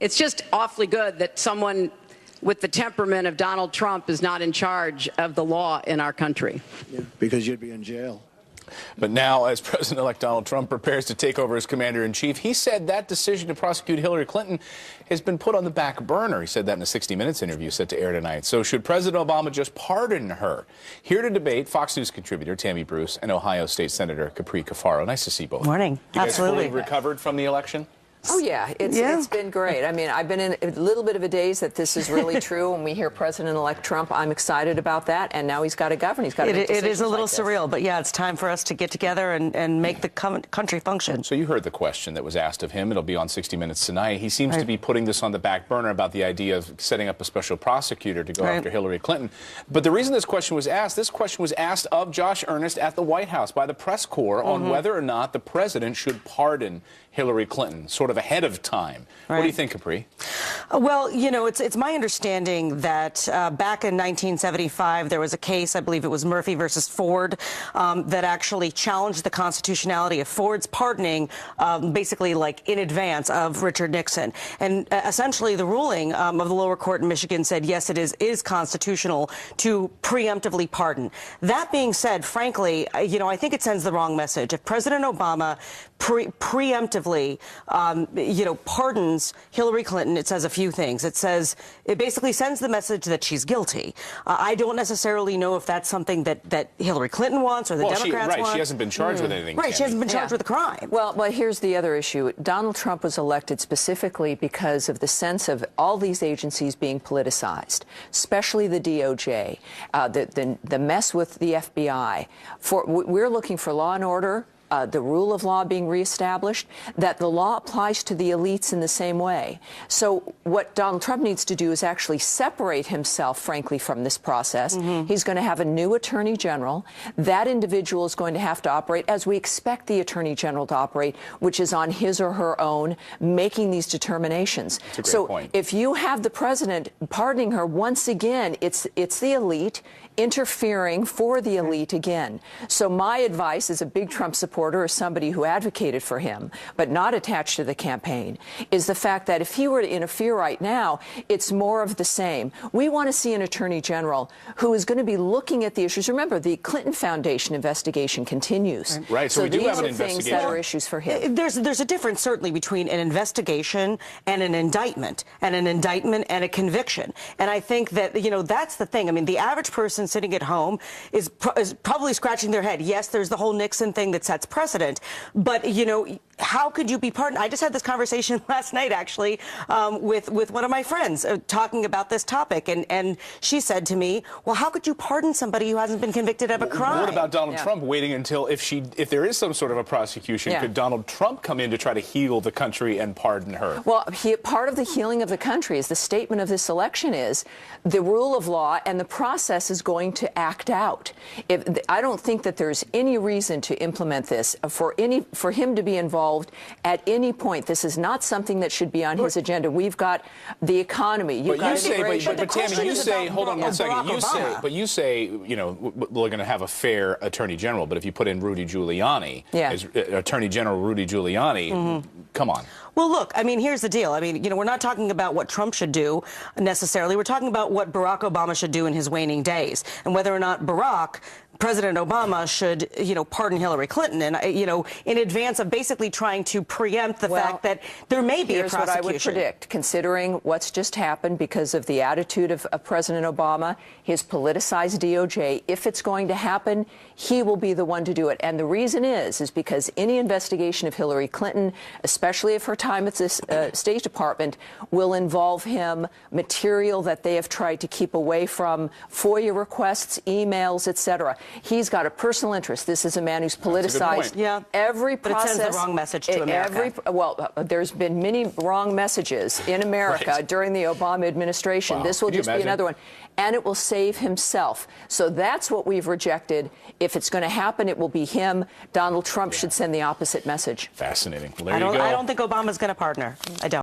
It's just awfully good that someone with the temperament of Donald Trump is not in charge of the law in our country. Yeah, because you'd be in jail. But now, as President-elect Donald Trump prepares to take over as commander-in-chief, he said that decision to prosecute Hillary Clinton has been put on the back burner. He said that in a 60 Minutes interview set to air tonight. So should President Obama just pardon her? Here to debate, Fox News contributor Tammy Bruce and Ohio State Senator Capri Cafaro. Nice to see both. Morning. You guys Absolutely. fully recovered from the election? Oh, yeah. It's been great. I mean, I've been in a little bit of a daze that this is really true. When we hear President-elect Trump, I'm excited about that. And now he's got to govern. He's got to make decisions. It is a little like surreal, but yeah, it's time for us to get together and make the country function. So you heard the question that was asked of him. It'll be on 60 Minutes tonight. He seems to be putting this on the back burner about the idea of setting up a special prosecutor to go after Hillary Clinton. But the reason this question was asked of Josh Earnest at the White House by the press corps on whether or not the president should pardon Hillary Clinton, sort of ahead of time. What do you think, Capri? Well, you know, it's my understanding that back in 1975, there was a case, I believe it was Murphy versus Ford, that actually challenged the constitutionality of Ford's pardoning, basically like in advance of Richard Nixon. And essentially the ruling of the lower court in Michigan said, yes, it is constitutional to preemptively pardon. That being said, frankly, you know, I think it sends the wrong message. If President Obama preemptively, you know, pardons Hillary Clinton, it says a few things. It basically sends the message that she's guilty. I don't necessarily know if that's something that Hillary Clinton wants or the Democrats want. She hasn't been charged with anything. Right, she hasn't been charged with a crime. Well, here's the other issue. Donald Trump was elected specifically because of the sense of all these agencies being politicized, especially the DOJ, the mess with the FBI. We're looking for law and order. The rule of law being reestablished, that the law applies to the elites in the same way. So what Donald Trump needs to do is actually separate himself, frankly, from this process. He's going to have a new attorney general. That individual is going to have to operate as we expect the attorney general to operate, which is on his or her own, making these determinations. That's a great point. If you have the president pardoning her, once again, it's the elite interfering for the elite again. So my advice as a big Trump supporter, or somebody who advocated for him, but not attached to the campaign, is the fact that if he were to interfere right now, it's more of the same. We want to see an attorney general who is going to be looking at the issues. Remember, the Clinton Foundation investigation continues. Right, so we do have an investigation. These are things that are issues for him. There's a difference, certainly, between an investigation and an indictment, and a conviction. And I think that, you know, that's the thing. I mean, the average person sitting at home is probably scratching their head. Yes, there's the whole Nixon thing that sets precedent, but, you know, how could you be pardoned? I just had this conversation last night, actually, with one of my friends talking about this topic, and she said to me, well, how could you pardon somebody who hasn't been convicted of a crime? What about Donald Trump waiting until if there is some sort of a prosecution, could Donald Trump come in to try to heal the country and pardon her? Well, part of the healing of the country, is the statement of this election, is the rule of law and the process is going to act out. I don't think that there's any reason to implement this for him to be involved at any point. This is not something that should be on his agenda. We've got the economy. You've got immigration. But Tammy, you say, hold on one second. You say, you know, we're going to have a fair attorney general. But if you put in Rudy Giuliani, as Attorney General Rudy Giuliani, come on. Well, look, I mean, here's the deal. I mean, you know, we're not talking about what Trump should do necessarily. We're talking about what Barack Obama should do in his waning days, and whether or not President Obama should, you know, pardon Hillary Clinton, and, you know, in advance of basically trying to preempt the fact that there may be a prosecution. Here's what I would predict, considering what's just happened because of the attitude of President Obama, his politicized DOJ. If it's going to happen, he will be the one to do it. And the reason is because any investigation of Hillary Clinton, especially if her time at the State Department, will involve him material that they have tried to keep away from, FOIA requests, emails, etc. He's got a personal interest. This is a man who's politicized every process. But it sends the wrong message to America. There's been many wrong messages in America during the Obama administration. This will just be another one. And it will save himself. So that's what we've rejected. If it's going to happen, it will be him. Donald Trump should send the opposite message. Fascinating. Well, there you go. I don't think Obama's going to pardon her. I don't.